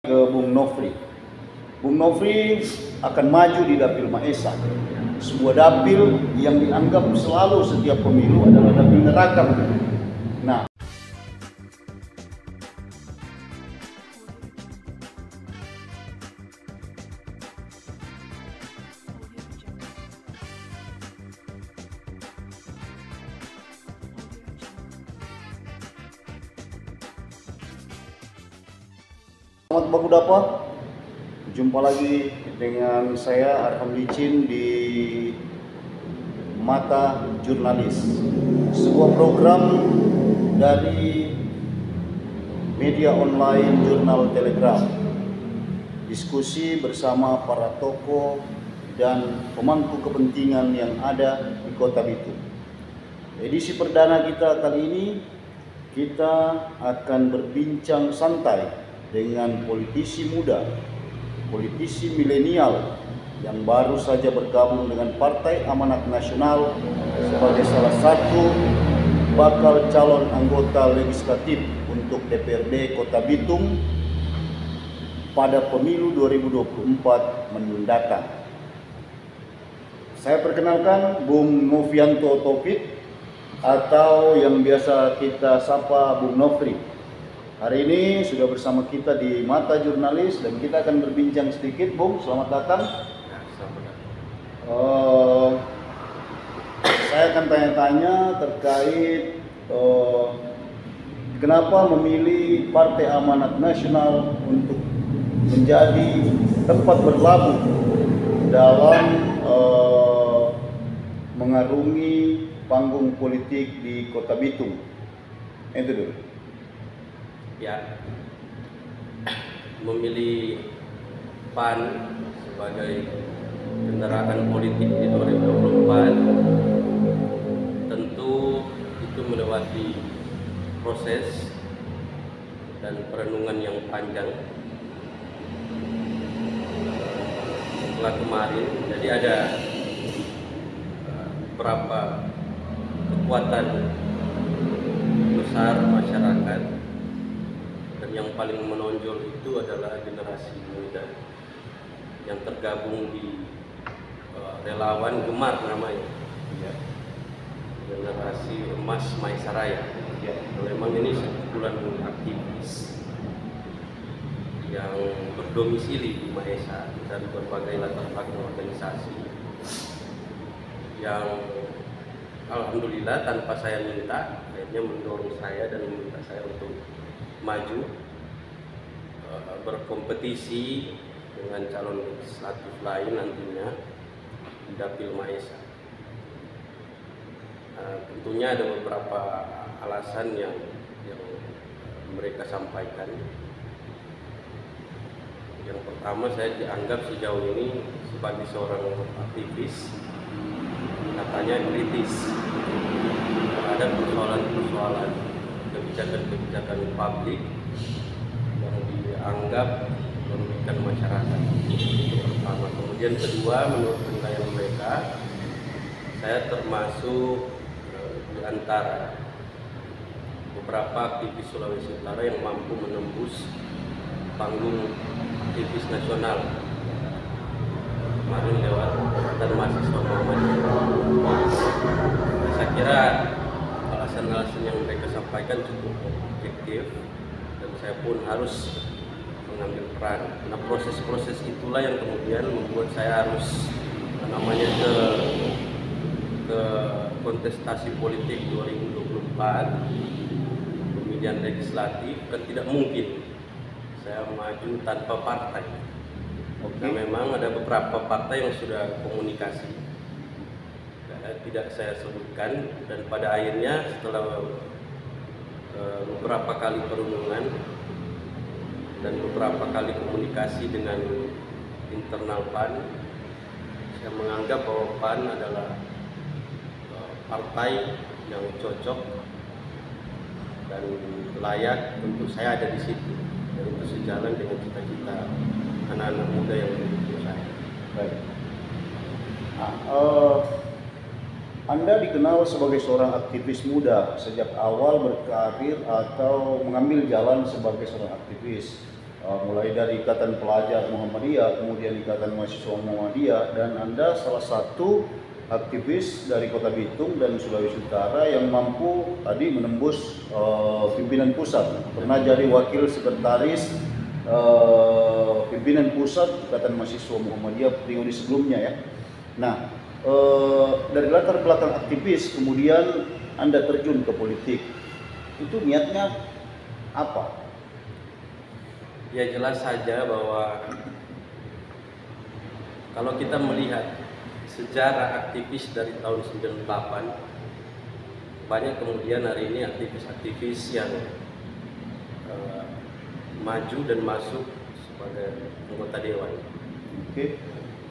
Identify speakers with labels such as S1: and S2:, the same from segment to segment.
S1: ke Bung Nofri. Bung Nofri akan maju di Dapil Maesa, sebuah dapil yang dianggap selalu setiap pemilu adalah dapil neraka. Nah, selamat Baku Dapa, jumpa lagi dengan saya Arham Licin di Mata Jurnalis, sebuah program dari media online Jurnal Telegram. Diskusi bersama para tokoh dan pemangku kepentingan yang ada di Kota Bitung. Edisi perdana kita kali ini, kita akan berbincang santai dengan politisi muda, politisi milenial yang baru saja bergabung dengan Partai Amanat Nasional sebagai salah satu bakal calon anggota legislatif untuk DPRD Kota Bitung pada pemilu 2024 mendatang. Saya perkenalkan Bung Novianto Taufik atau yang biasa kita sapa Bung Nofri. Hari ini sudah bersama kita di Mata Jurnalis dan kita akan berbincang sedikit, Bung. Selamat datang. Saya akan tanya-tanya terkait kenapa memilih Partai Amanat Nasional untuk menjadi tempat berlabuh dalam mengarungi panggung politik di Kota Bitung. Itu dulu.
S2: Ya, memilih PAN sebagai kendaraan politik di 2024 tentu itu melewati proses dan perenungan yang panjang. Setelah kemarin, jadi ada beberapa kekuatan besar masyarakat. Yang paling menonjol itu adalah generasi muda yang tergabung di relawan Gemar namanya, ya. Generasi Emas Maesaraya. Ya. Memang ini sekumpulan aktivis yang berdomisili di Maesa dari berbagai latar belakang organisasi yang alhamdulillah tanpa saya minta akhirnya mendorong saya dan meminta saya untuk maju berkompetisi dengan calon legislatif lain nantinya di Dapil Maesa. Tentunya ada beberapa alasan yang mereka sampaikan. Yang pertama, saya dianggap sejauh ini sebagai seorang aktivis katanya kritis terhadap persoalan-persoalan kebijakan-kebijakan publik yang dianggap merugikan masyarakat. Itu pertama. Kemudian kedua, menurut penilaian mereka, saya termasuk di antara beberapa aktivis Sulawesi Utara yang mampu menembus panggung aktivis nasional kemarin lewat Ikatan Mahasiswa Muhammadiyah. Saya kira alasan-alasan yang mereka sampaikan cukup objektif dan saya pun harus mengambil peran. Nah, proses-proses itulah yang kemudian membuat saya harus ke kontestasi politik 2024 pemilihan legislatif. Kan tidak mungkin saya maju tanpa partai. Nah, memang ada beberapa partai yang sudah komunikasi, tidak saya sebutkan, dan pada akhirnya setelah beberapa kali perundungan dan beberapa kali komunikasi dengan internal PAN, saya menganggap bahwa PAN adalah partai yang cocok dan layak untuk saya ada di situ, dan itu sejalan dengan cita-cita anak-anak muda yang mendukung saya.
S1: Baik. Nah, Anda dikenal sebagai seorang aktivis muda sejak awal berkarir atau mengambil jalan sebagai seorang aktivis. mulai dari Ikatan Pelajar Muhammadiyah, kemudian Ikatan Mahasiswa Muhammadiyah, dan Anda salah satu aktivis dari Kota Bitung dan Sulawesi Utara yang mampu tadi menembus pimpinan pusat. Pernah jadi wakil sekretaris pimpinan pusat Ikatan Mahasiswa Muhammadiyah periode sebelumnya ya. Nah, dari latar belakang aktivis kemudian Anda terjun ke politik. Itu niatnya apa?
S2: Ya jelas saja bahwa kalau kita melihat sejarah aktivis dari tahun 98, banyak kemudian hari ini aktivis-aktivis yang maju dan masuk sebagai anggota dewan.
S1: Oke.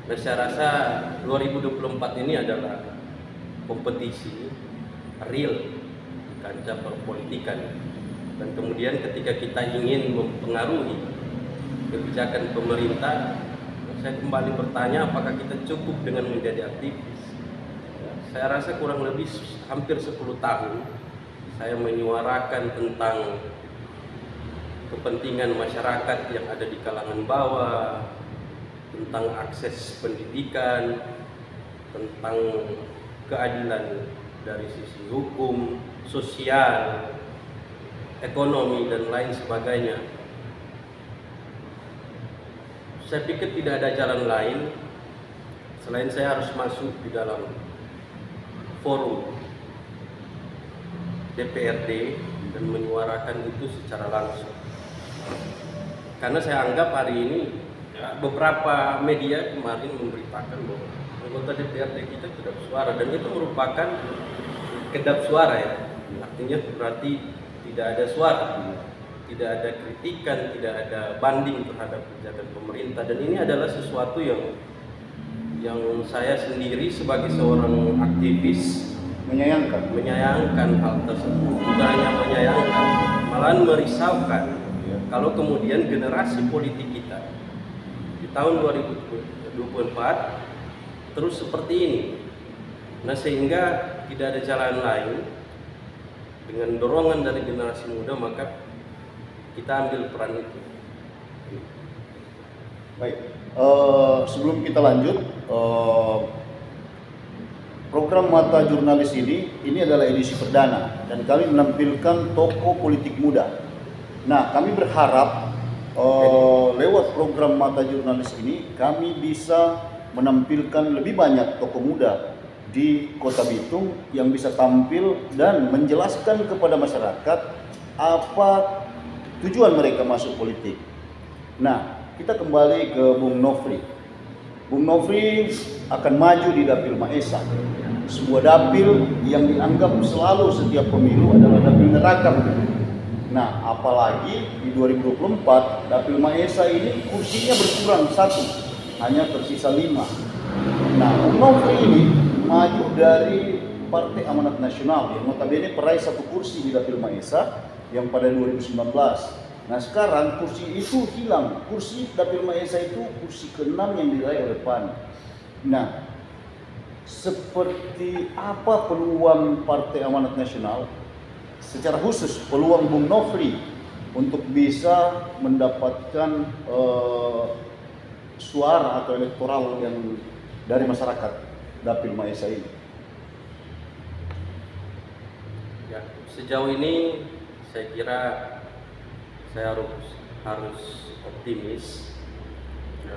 S2: Nah, saya rasa 2024 ini adalah kompetisi real di kancah perpolitikan. Dan kemudian ketika kita ingin mempengaruhi kebijakan pemerintah, saya kembali bertanya apakah kita cukup dengan menjadi aktivis. Saya rasa kurang lebih hampir 10 tahun saya menyuarakan tentang kepentingan masyarakat yang ada di kalangan bawah, tentang akses pendidikan, tentang keadilan dari sisi hukum, sosial, ekonomi, dan lain sebagainya. Saya pikir tidak ada jalan lain selain saya harus masuk di dalam forum DPRD dan menyuarakan itu secara langsung. Karena saya anggap hari ini beberapa media kemarin memberitakan bahwa anggota DPRD kita tidak bersuara, dan itu merupakan kedap suara ya. Artinya berarti tidak ada suara, tidak ada kritikan, tidak ada banding terhadap kebijakan pemerintah. Dan ini adalah sesuatu yang saya sendiri sebagai seorang aktivis menyayangkan hal tersebut. Bukan hanya menyayangkan, malahan merisaukan kalau kemudian generasi politik kita di tahun 2024 terus seperti ini. Nah, sehingga tidak ada jalan lain dengan dorongan dari generasi muda, maka kita ambil peran itu.
S1: Baik, sebelum kita lanjut, program Mata Jurnalis ini adalah edisi perdana dan kami menampilkan tokoh politik muda. Nah, kami berharap lewat program Mata Jurnalis ini kami bisa menampilkan lebih banyak tokoh muda di Kota Bitung yang bisa tampil dan menjelaskan kepada masyarakat apa tujuan mereka masuk politik. Nah, kita kembali ke Bung Nofri. Bung Nofri akan maju di Dapil Maesa, sebuah dapil yang dianggap selalu setiap pemilu adalah dapil neraka. Nah, apalagi di 2024 Dapil Maesa ini kursinya berkurang 1, hanya tersisa 5. Nah, Bung Nofri ini maju dari Partai Amanat Nasional yang notabene peraih 1 kursi di Dapil Maesa yang pada 2019. Nah, sekarang kursi itu hilang. Kursi Dapil Maesa itu kursi ke-6 yang diraih oleh PAN. Nah, seperti apa peluang Partai Amanat Nasional, secara khusus peluang Bung Nofri untuk bisa mendapatkan suara atau elektoral yang dari masyarakat Dapil Maesa ini?
S2: Ya, sejauh ini saya kira saya harus optimis, ya.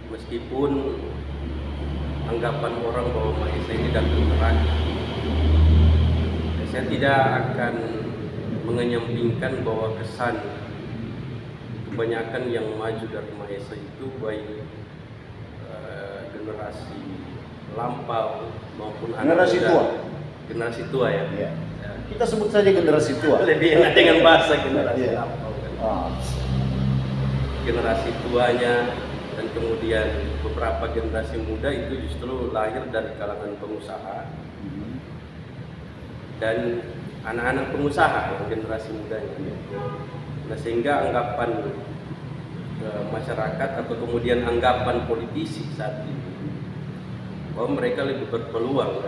S2: Meskipun anggapan orang bahwa Maesa ini dapil neraka, saya tidak akan mengenyampingkan bahwa kesan kebanyakan yang maju dari Maesa itu baik generasi lampau maupun
S1: generasi tua.
S2: Generasi tua ya.
S1: Ya. Kita sebut saja generasi tua.
S2: Lebih enak dengan bahasa generasi lampau kan. Generasi tuanya, dan kemudian beberapa generasi muda itu justru lahir dari kalangan pengusaha dan anak-anak pengusaha yang generasi mudanya. Nah, sehingga anggapan masyarakat atau kemudian anggapan politisi saat ini bahwa mereka lebih berpeluang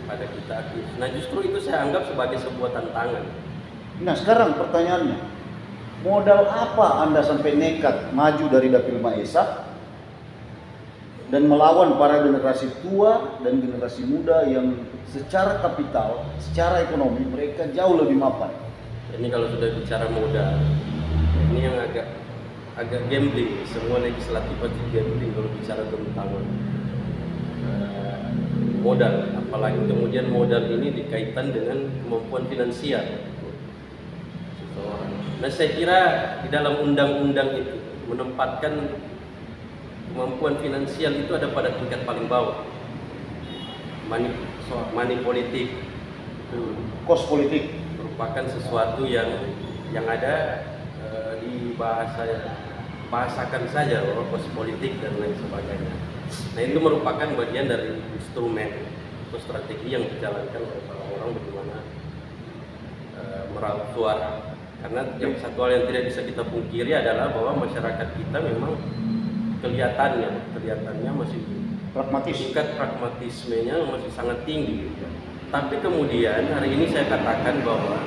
S2: pada kita aktif. Nah, justru itu saya anggap sebagai sebuah tantangan.
S1: Nah, sekarang pertanyaannya, Modal apa Anda sampai nekat maju dari Dapil Maesa dan melawan para generasi tua dan generasi muda yang secara kapital, secara ekonomi mereka jauh lebih mapan?
S2: Ini kalau sudah bicara modal, ini yang agak gambling. Semua legislatif pasti gambling kalau bicara tentang modal, apalagi kemudian modal ini dikaitkan dengan kemampuan finansial seseorang. Nah, saya kira di dalam undang-undang itu menempatkan kemampuan finansial itu ada pada tingkat paling bawah. Money politik itu
S1: Kos politik
S2: merupakan sesuatu yang ada bahasakan saja bahwa kos politik dan lain sebagainya. Nah, itu merupakan bagian dari instrumen atau strategi yang dijalankan oleh orang-orang bagaimana meraup suara. Karena yang satu hal yang tidak bisa kita pungkiri adalah bahwa masyarakat kita memang kelihatannya masih
S1: pragmatis.
S2: tingkat pragmatismenya masih sangat tinggi. Tapi kemudian hari ini saya katakan bahwa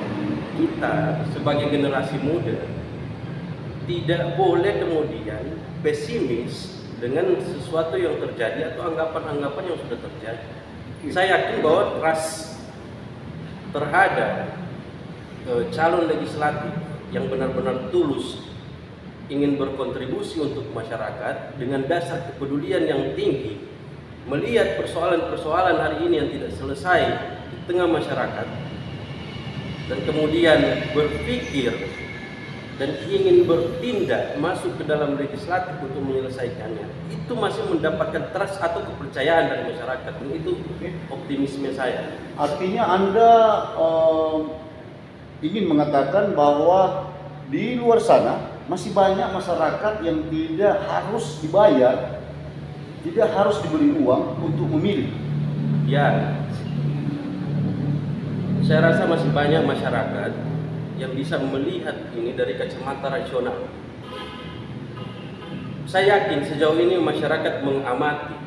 S2: kita sebagai generasi muda tidak boleh kemudian pesimis dengan sesuatu yang terjadi atau anggapan-anggapan yang sudah terjadi. Saya yakin bahwa trust terhadap calon legislatif yang benar-benar tulus ingin berkontribusi untuk masyarakat dengan dasar kepedulian yang tinggi, melihat persoalan-persoalan hari ini yang tidak selesai di tengah masyarakat, dan kemudian berpikir dan ingin bertindak masuk ke dalam legislatif untuk menyelesaikannya, itu masih mendapatkan trust atau kepercayaan dari masyarakat. Dan itu optimisme saya.
S1: Artinya Anda ingin mengatakan bahwa di luar sana masih banyak masyarakat yang tidak harus dibayar, tidak harus diberi uang untuk memilih.
S2: Ya, saya rasa masih banyak masyarakat yang bisa melihat ini dari kacamata rasional. Saya yakin sejauh ini masyarakat mengamati,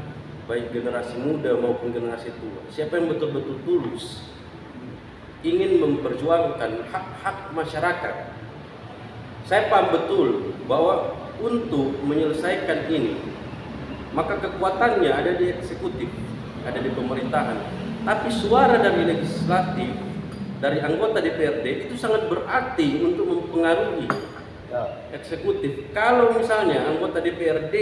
S2: baik generasi muda maupun generasi tua, siapa yang betul-betul tulus ingin memperjuangkan hak-hak masyarakat. Saya paham betul bahwa untuk menyelesaikan ini, maka kekuatannya ada di eksekutif, ada di pemerintahan. Tapi suara dari legislatif, dari anggota DPRD itu sangat berarti untuk mempengaruhi eksekutif. Kalau misalnya anggota DPRD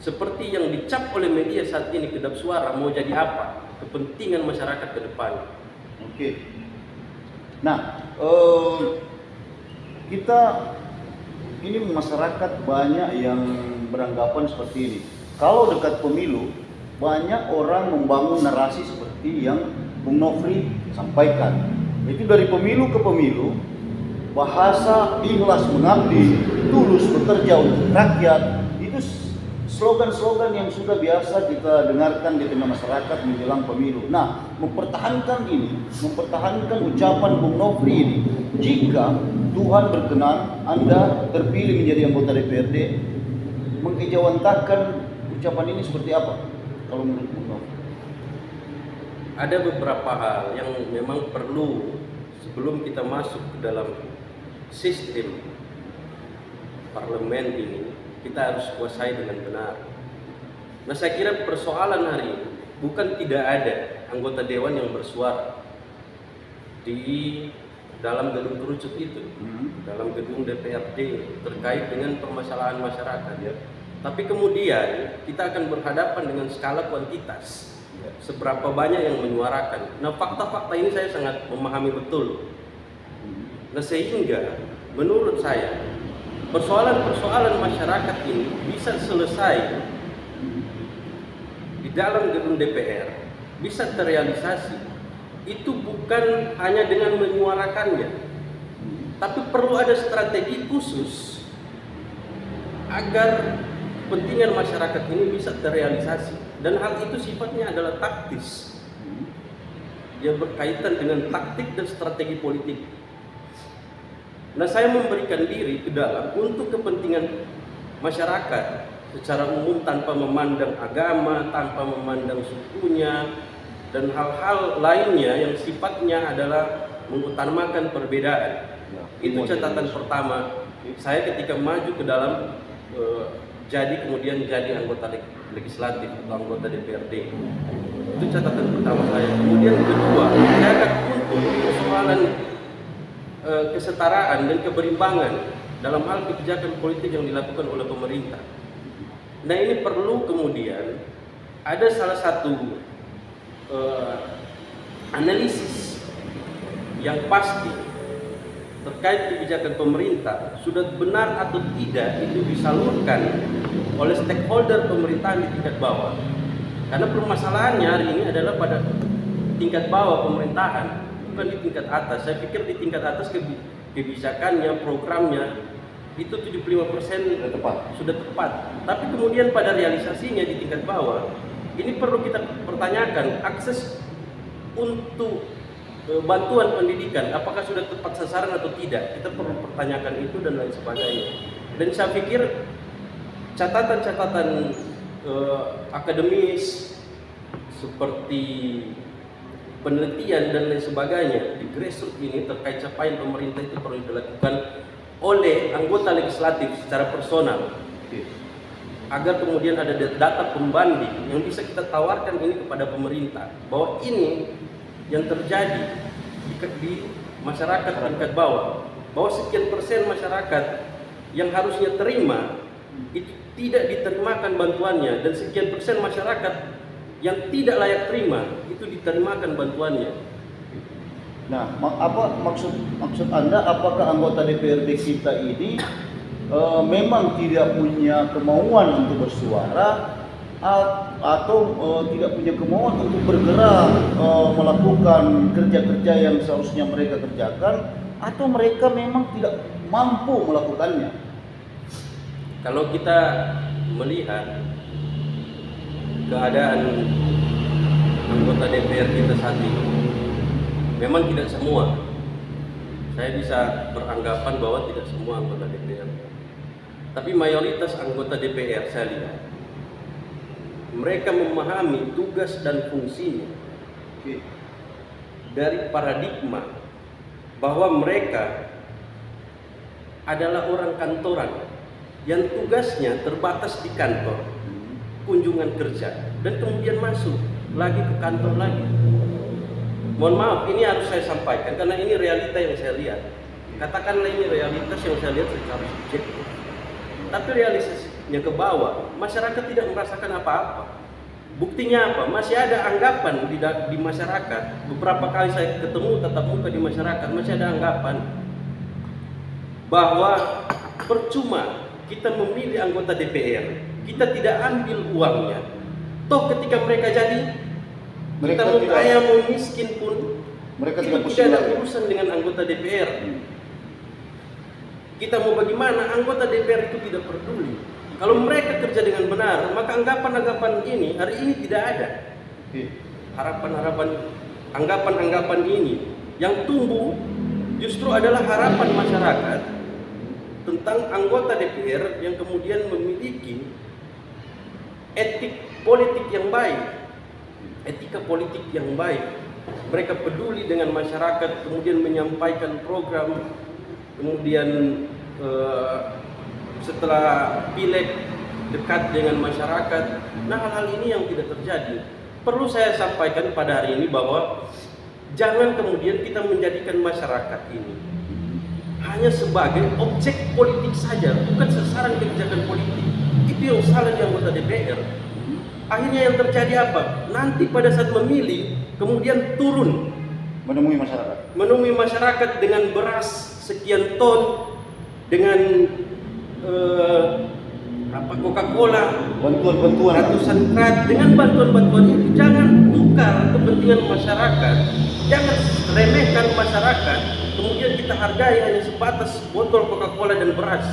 S2: seperti yang dicap oleh media saat ini kedap suara, mau jadi apa? Kepentingan masyarakat ke depan.
S1: Oke. Nah, kita ini masyarakat banyak yang beranggapan seperti ini. Kalau dekat pemilu, banyak orang membangun narasi seperti yang Bung Nofri sampaikan. Itu dari pemilu ke pemilu, bahasa ikhlas mengabdi, tulus bekerja untuk rakyat, itu slogan-slogan yang sudah biasa kita dengarkan di tengah masyarakat menjelang pemilu. Nah, mempertahankan ucapan Bung Nofri ini, jika Tuhan berkenan Anda terpilih menjadi anggota DPRD, mengejawantahkan ucapan ini seperti apa kalau menurut Bung Nofri?
S2: Ada beberapa hal yang memang perlu sebelum kita masuk ke dalam sistem parlemen ini, kita harus kuasai dengan benar. Nah, saya kira persoalan hari ini bukan tidak ada anggota dewan yang bersuara di dalam gedung kerucut itu, dalam gedung DPRD terkait dengan permasalahan masyarakat, ya. Tapi kemudian kita akan berhadapan dengan skala kuantitas, seberapa banyak yang menyuarakan. Nah, fakta-fakta ini saya sangat memahami betul. Nah, sehingga menurut saya persoalan-persoalan masyarakat ini bisa selesai di dalam gedung DPR, bisa terrealisasi. Itu bukan hanya dengan menyuarakannya, tapi perlu ada strategi khusus agar kepentingan masyarakat ini bisa terrealisasi. Dan hal itu sifatnya adalah taktis. Dia berkaitan dengan taktik dan strategi politik. Nah, saya memberikan diri ke dalam untuk kepentingan masyarakat secara umum tanpa memandang agama, tanpa memandang sukunya, dan hal-hal lainnya yang sifatnya adalah mengutamakan perbedaan. Itu catatan pertama saya ketika maju ke dalam kemudian jadi anggota legislatif atau anggota DPRD. Itu catatan pertama saya. Kemudian kedua, saya akan untuk persoalan kesetaraan dan keberimbangan dalam hal kebijakan politik yang dilakukan oleh pemerintah. Nah, ini perlu kemudian ada salah satu analisis yang pasti terkait kebijakan pemerintah sudah benar atau tidak itu disalurkan oleh stakeholder pemerintahan di tingkat bawah. Karena permasalahannya hari ini adalah pada tingkat bawah pemerintahan, bukan di tingkat atas. Saya pikir di tingkat atas kebijakannya, programnya itu 75% sudah tepat. Tapi kemudian pada realisasinya di tingkat bawah, ini perlu kita pertanyakan akses untuk bantuan pendidikan apakah sudah tepat sasaran atau tidak. Kita perlu pertanyakan itu dan lain sebagainya. Dan saya pikir catatan-catatan akademis seperti penelitian dan lain sebagainya di grassroots ini terkait capaian pemerintah itu perlu dilakukan oleh anggota legislatif secara personal, agar kemudian ada data pembanding yang bisa kita tawarkan ini kepada pemerintah bahwa ini yang terjadi di masyarakat tingkat bawah, bahwa sekian persen masyarakat yang harusnya terima itu tidak diterimakan bantuannya, dan sekian persen masyarakat yang tidak layak terima itu diterimakan bantuannya.
S1: Nah, apa maksud Anda? Apakah anggota DPRD kita ini memang tidak punya kemauan untuk bersuara atau tidak punya kemauan untuk bergerak melakukan kerja-kerja yang seharusnya mereka kerjakan, atau mereka memang tidak mampu melakukannya?
S2: Kalau kita melihat keadaan anggota DPR kita saat ini, memang tidak semua. Saya bisa beranggapan bahwa tidak semua anggota DPR, tapi mayoritas anggota DPR saya lihat mereka memahami tugas dan fungsinya dari paradigma bahwa mereka adalah orang kantoran yang tugasnya terbatas di kantor, kunjungan kerja, dan kemudian masuk lagi ke kantor lagi. Mohon maaf, ini harus saya sampaikan karena ini realita yang saya lihat. Katakanlah ini realitas yang saya lihat secara subjektif. Tapi realisasinya ke bawah, masyarakat tidak merasakan apa-apa. Buktinya apa? Masih ada anggapan di masyarakat. Beberapa kali saya ketemu tatap muka di masyarakat, masih ada anggapan bahwa percuma kita memilih anggota DPR, kita tidak ambil uangnya. Toh ketika mereka jadi, kita mau kaya mau miskin pun,
S1: mereka
S2: itu tidak ada urusan dengan anggota DPR. Kita mau bagaimana, anggota DPR itu tidak peduli. Kalau mereka kerja dengan benar, maka anggapan-anggapan ini hari ini tidak ada. Anggapan-anggapan ini yang tumbuh justru adalah harapan masyarakat tentang anggota DPR yang kemudian memiliki etik politik yang baik, etika politik yang baik. Mereka peduli dengan masyarakat, kemudian menyampaikan program, kemudian setelah pileg dekat dengan masyarakat. Nah, hal-hal ini yang tidak terjadi. Perlu saya sampaikan pada hari ini bahwa jangan kemudian kita menjadikan masyarakat ini hanya sebagai objek politik saja, bukan sasaran kebijakan politik. Itu yang salah di anggota DPR. Akhirnya yang terjadi apa? Nanti pada saat memilih, kemudian turun menemui masyarakat dengan beras sekian ton, dengan Coca-Cola,
S1: bantuan
S2: ratusan krat. Dengan bantuan-bantuan itu jangan tukar kepentingan masyarakat, jangan remehkan masyarakat, kemudian kita hargai hanya sebatas botol Coca-Cola dan beras.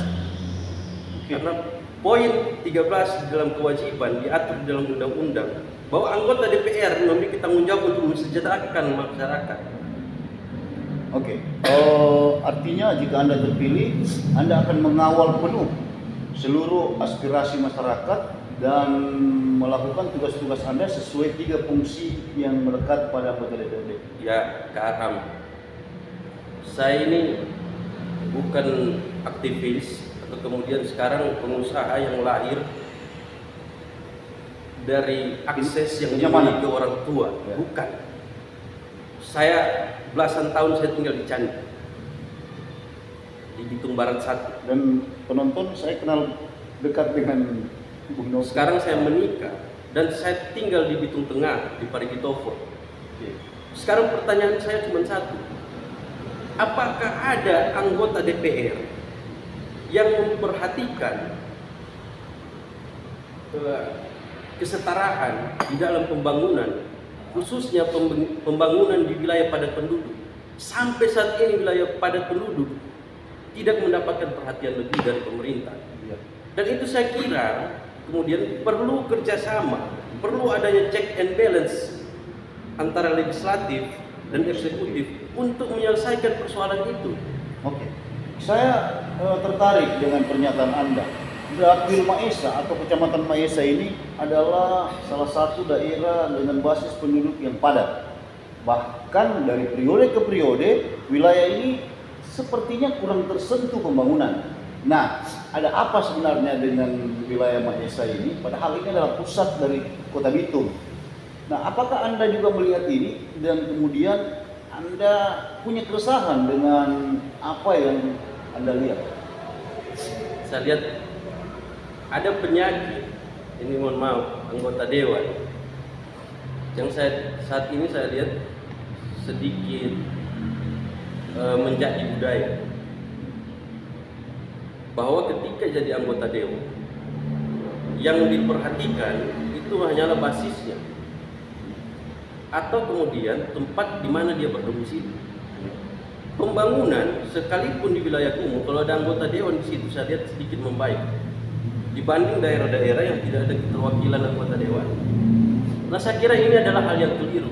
S2: Karena poin 13 dalam kewajiban diatur dalam undang-undang bahwa anggota DPR memiliki tanggung jawab untuk mensejahterakan masyarakat.
S1: Artinya jika Anda terpilih, Anda akan mengawal penuh seluruh aspirasi masyarakat dan melakukan tugas-tugas Anda sesuai 3 fungsi yang melekat pada anggota DPRD.
S2: Ya, Kak Aram, saya ini bukan aktivis atau kemudian sekarang pengusaha yang lahir dari akses yang dimiliki orang tua.
S1: Ya.
S2: Bukan. Saya belasan tahun saya tinggal di Candi, di Bitung Barat 1.
S1: Dan penonton saya kenal dekat dengan Bung Novi.
S2: Sekarang saya menikah dan saya tinggal di Bitung Tengah, di Parigitovo. Sekarang pertanyaan saya cuma satu. Apakah ada anggota DPR yang memperhatikan kesetaraan di dalam pembangunan, khususnya pembangunan di wilayah padat penduduk? Sampai saat ini wilayah padat penduduk tidak mendapatkan perhatian lebih dari pemerintah. Dan itu saya kira kemudian perlu kerjasama, perlu adanya check and balance antara legislatif dan eksekutif untuk menyelesaikan persoalan itu.
S1: Oke, saya tertarik dengan pernyataan Anda. Dapil Maesa atau Kecamatan Maesa ini adalah salah satu daerah dengan basis penduduk yang padat. Bahkan dari periode ke periode, wilayah ini sepertinya kurang tersentuh pembangunan. Nah, ada apa sebenarnya dengan wilayah Maesa ini? Padahal ini adalah pusat dari Kota Bitung. Nah, apakah Anda juga melihat ini dan kemudian Anda punya keresahan dengan apa yang Anda lihat?
S2: Saya lihat ada penyakit, ini mohon maaf, anggota dewan yang saat ini saya lihat sedikit menjadi budaya, bahwa ketika jadi anggota dewan yang diperhatikan itu hanyalah basisnya atau kemudian tempat di mana dia berdomisili. Pembangunan sekalipun di wilayah kumuh, kalau ada anggota dewan di situ saya lihat sedikit membaik dibanding daerah-daerah yang tidak ada keterwakilan anggota dewan. Nah, saya kira ini adalah hal yang keliru.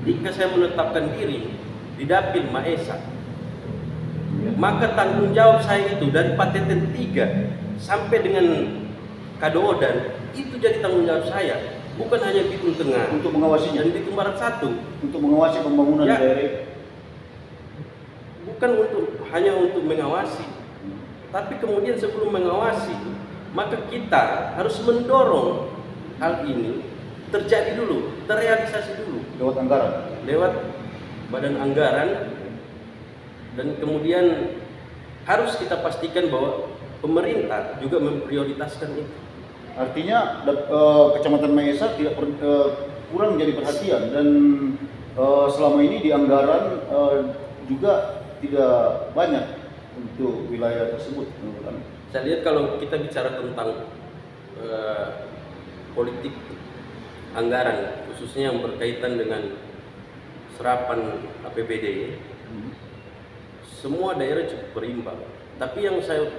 S2: Ketika saya menetapkan diri di Dapil Maesa, maka tanggung jawab saya itu dari Pateten 3 sampai dengan Kadodan itu jadi tanggung jawab saya. Bukan hanya Bitung Tengah
S1: Untuk mengawasinya,
S2: dan Bitung Barat 1.
S1: untuk mengawasi pembangunan
S2: Ya.
S1: daerah.
S2: Bukan hanya untuk mengawasi, tapi kemudian sebelum mengawasi, maka kita harus mendorong hal ini terjadi dulu, terrealisasi dulu
S1: Lewat anggaran.
S2: lewat badan anggaran, dan kemudian harus kita pastikan bahwa pemerintah juga memprioritaskan itu.
S1: Artinya Kecamatan Maesa tidak kurang menjadi perhatian dan selama ini di anggaran juga tidak banyak untuk wilayah tersebut.
S2: Saya lihat kalau kita bicara tentang politik anggaran, khususnya yang berkaitan dengan serapan APBD, semua daerah cukup berimbang. Tapi yang saya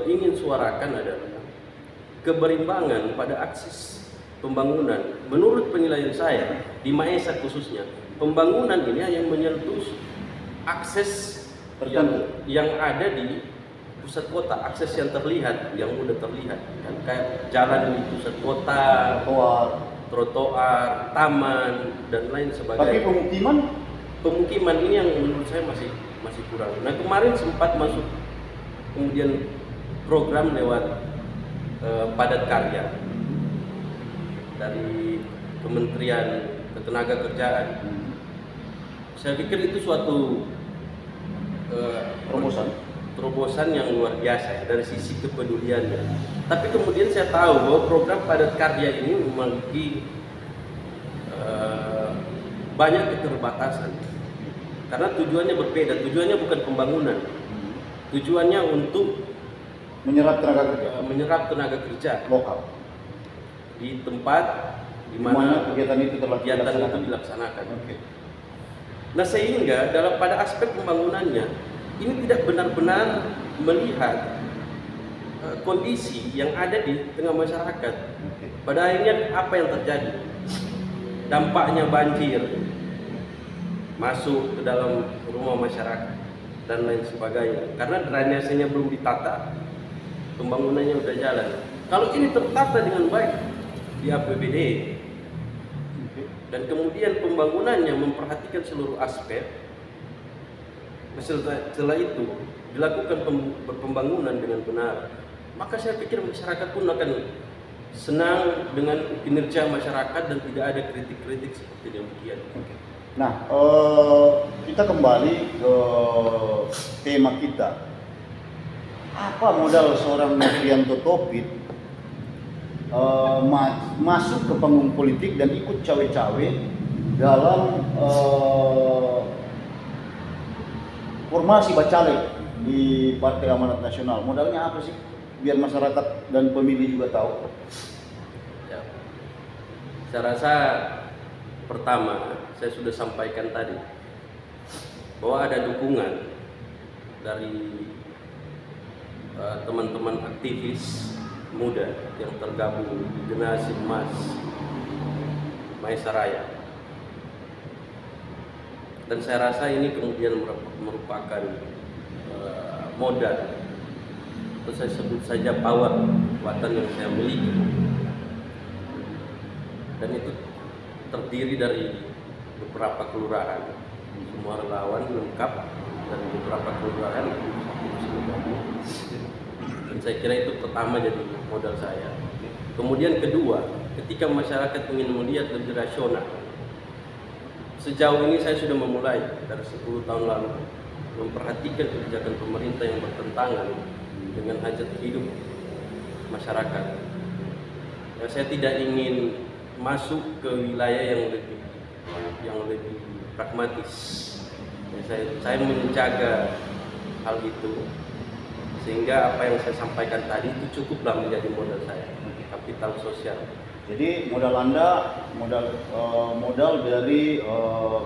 S2: ingin suarakan adalah keberimbangan pada akses pembangunan. Menurut penilaian saya di Maesa khususnya, pembangunan ini hanya menyentuh akses yang ada di pusat kota, akses yang terlihat, yang mudah terlihat, kan kayak jalan di pusat kota, trotoar, taman dan lain sebagainya.
S1: Tapi
S2: pemukiman ini yang menurut saya masih kurang. Nah, kemarin sempat masuk kemudian program lewat padat karya dari Kementerian Ketenagakerjaan. Saya pikir itu suatu terobosan yang luar biasa ya, dari sisi kepeduliannya. Tapi kemudian saya tahu bahwa program padat karya ini memiliki banyak keterbatasan karena tujuannya berbeda. Tujuannya bukan pembangunan, tujuannya untuk
S1: menyerap
S2: tenaga kerja
S1: lokal
S2: di tempat di mana
S1: kegiatan itu
S2: dilaksanakan. Okay. Nah, sehingga pada aspek pembangunannya ini tidak benar-benar melihat kondisi yang ada di tengah masyarakat.
S1: Okay.
S2: Pada akhirnya apa yang terjadi? Dampaknya banjir masuk ke dalam rumah masyarakat dan lain sebagainya. Karena drainasenya belum ditata, pembangunannya udah jalan. Kalau ini tertata dengan baik di APBD dan kemudian pembangunannya memperhatikan seluruh aspek, setelah itu dilakukan pembangunan dengan benar, maka saya pikir masyarakat pun akan senang dengan kinerja masyarakat dan tidak ada kritik-kritik seperti demikian.
S1: Nah, kita kembali ke tema kita. Apa modal seorang Nofrianto Tauphid masuk ke panggung politik dan ikut cawe-cawe dalam formasi Bacalek di Partai Amanat Nasional? Modalnya apa sih? Biar masyarakat dan pemilih juga tahu.
S2: Ya. Saya rasa pertama, saya sudah sampaikan tadi bahwa ada dukungan dari teman-teman aktivis muda yang tergabung di Generasi Emas Maesa Raya. Dan saya rasa ini kemudian merupakan modal, atau saya sebut saja power, kekuatan yang saya miliki. Dan itu terdiri dari beberapa kelurahan, semua relawan lengkap dari beberapa kelurahan. Dan saya kira itu pertama jadi modal saya. Kemudian kedua, ketika masyarakat ingin melihat lebih rasional, sejauh ini saya sudah memulai dari 10 tahun lalu memperhatikan kebijakan pemerintah yang bertentangan dengan hajat hidup masyarakat. Ya, saya tidak ingin masuk ke wilayah yang lebih pragmatis. Ya, saya menjaga hal itu sehingga apa yang saya sampaikan tadi itu cukuplah menjadi modal saya, kapital sosial.
S1: Jadi modal Anda modal dari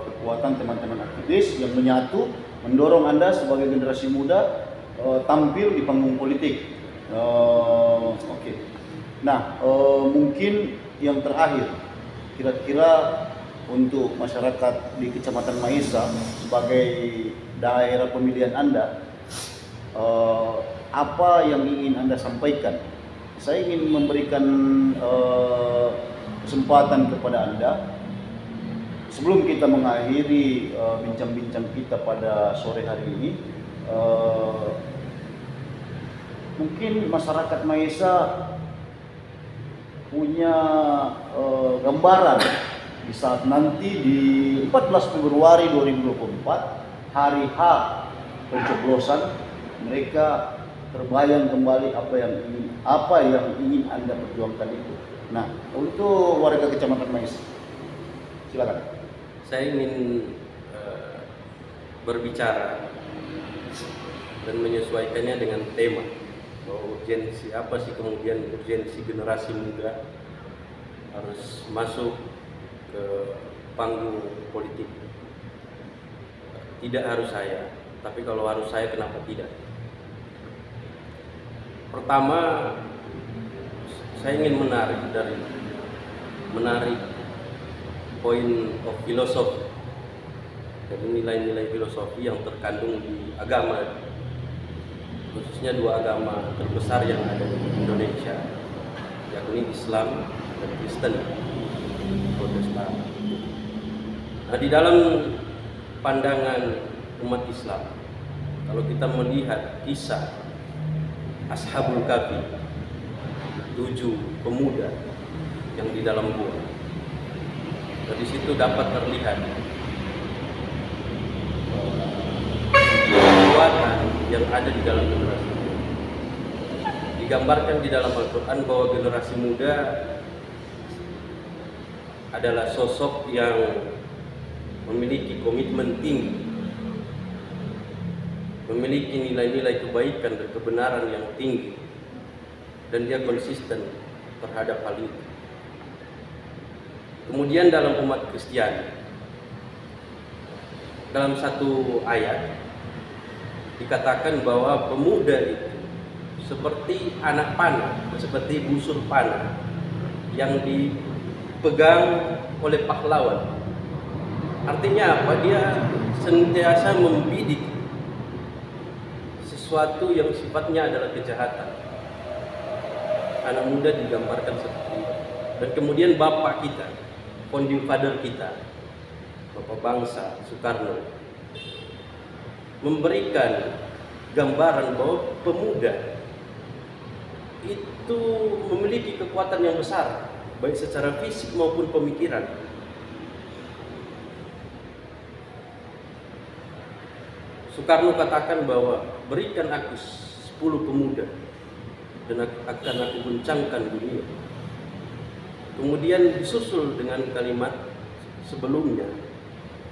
S1: kekuatan teman-teman aktivis yang menyatu mendorong Anda sebagai generasi muda tampil di panggung politik. Oke. Nah, mungkin yang terakhir, kira-kira untuk masyarakat di Kecamatan Maesa sebagai daerah pemilihan Anda, apa yang ingin Anda sampaikan? Saya ingin memberikan kesempatan kepada Anda sebelum kita mengakhiri bincang-bincang kita pada sore hari ini. Mungkin masyarakat Maesa punya gambaran di saat nanti di 14 Februari 2024 hari H pencoblosan, mereka terbayang kembali apa yang ingin Anda perjuangkan itu. Nah, untuk warga Kecamatan Maesa, silakan.
S2: Saya ingin berbicara dan menyesuaikannya dengan tema bahwa urgensi apa sih, kemudian urgensi generasi muda harus masuk ke panggung politik. Tidak harus saya, tapi kalau harus saya, kenapa tidak? Pertama, saya ingin menarik poin of filosofi dari nilai-nilai filosofi yang terkandung di agama, khususnya dua agama terbesar yang ada di Indonesia, yakni Islam dan Kristen Protestan. Nah, di dalam pandangan umat Islam, kalau kita melihat kisah Ashabul Kahfi, 7 pemuda yang di dalam gua, dari situ dapat terlihat kekuatan yang ada di dalam generasi muda. Digambarkan di dalam Al-Quran bahwa generasi muda adalah sosok yang memiliki komitmen tinggi, memiliki nilai-nilai kebaikan dan kebenaran yang tinggi, dan dia konsisten terhadap hal itu. Kemudian dalam umat Kristiani, dalam satu ayat dikatakan bahwa pemuda itu seperti anak panah, seperti busur panah yang dipegang oleh pahlawan. Artinya apa? Dia senantiasa membidik sesuatu yang sifatnya adalah kejahatan. Anak muda digambarkan seperti itu. Dan kemudian bapak kita, founding father kita, bapak bangsa Soekarno, memberikan gambaran bahwa pemuda itu memiliki kekuatan yang besar, baik secara fisik maupun pemikiran. Soekarno katakan bahwa berikan aku 10 pemuda dan akan aku guncangkan dunia. Kemudian disusul dengan kalimat sebelumnya.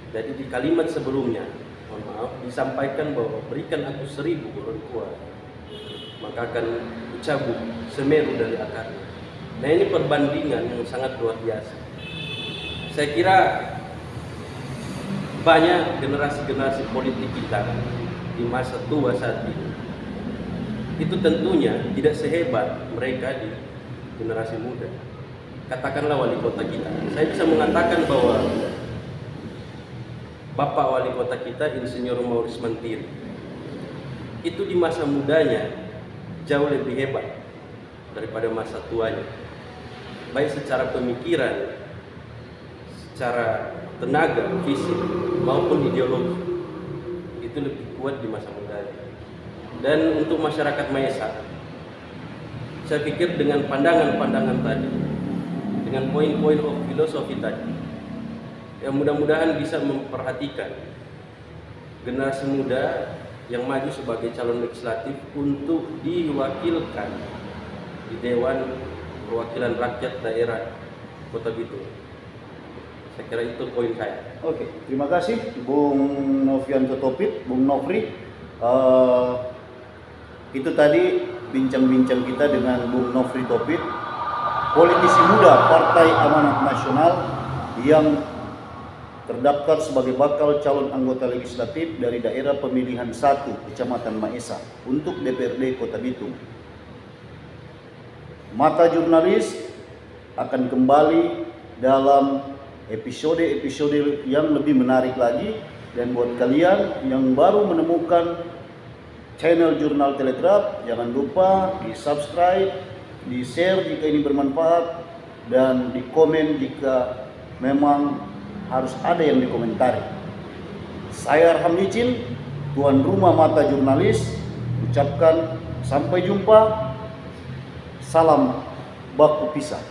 S2: Jadi di kalimat sebelumnya, mohon maaf, disampaikan bahwa berikan aku 1000 orang tua, maka akan dicabut Semeru dari akarnya. Nah, ini perbandingan yang sangat luar biasa. Saya kira banyak generasi-generasi politik kita di masa tua saat ini itu tentunya tidak sehebat mereka di generasi muda. Katakanlah wali kota kita. Saya bisa mengatakan bahwa Bapak wali kota kita, Insinyur Maurice Mantiri, itu di masa mudanya jauh lebih hebat daripada masa tuanya, baik secara pemikiran, secara tenaga fisik maupun ideologi, itu lebih kuat di masa mudanya. Dan untuk masyarakat Maesa, saya pikir dengan pandangan-pandangan tadi, dengan poin-poin of filosofi tadi, yang mudah-mudahan bisa memperhatikan generasi muda yang maju sebagai calon legislatif untuk diwakilkan di Dewan Perwakilan Rakyat Daerah Kota Bitung. Saya kira itu poin saya.
S1: Oke, terima kasih Bung Novianto Topit, Bung Nofri. Itu tadi bincang-bincang kita dengan Bung Nofri Topit, politisi muda Partai Amanat Nasional yang terdaftar sebagai bakal calon anggota legislatif dari daerah pemilihan 1 Kecamatan Maesa untuk DPRD Kota Bitung. Mata Jurnalis akan kembali dalam episode-episode yang lebih menarik lagi, dan buat kalian yang baru menemukan channel Jurnal Telegraf, jangan lupa di subscribe, di share jika ini bermanfaat, dan di komen jika memang harus ada yang dikomentari. Saya Arham Licin, tuan rumah Mata Jurnalis, ucapkan sampai jumpa, salam baku pisah.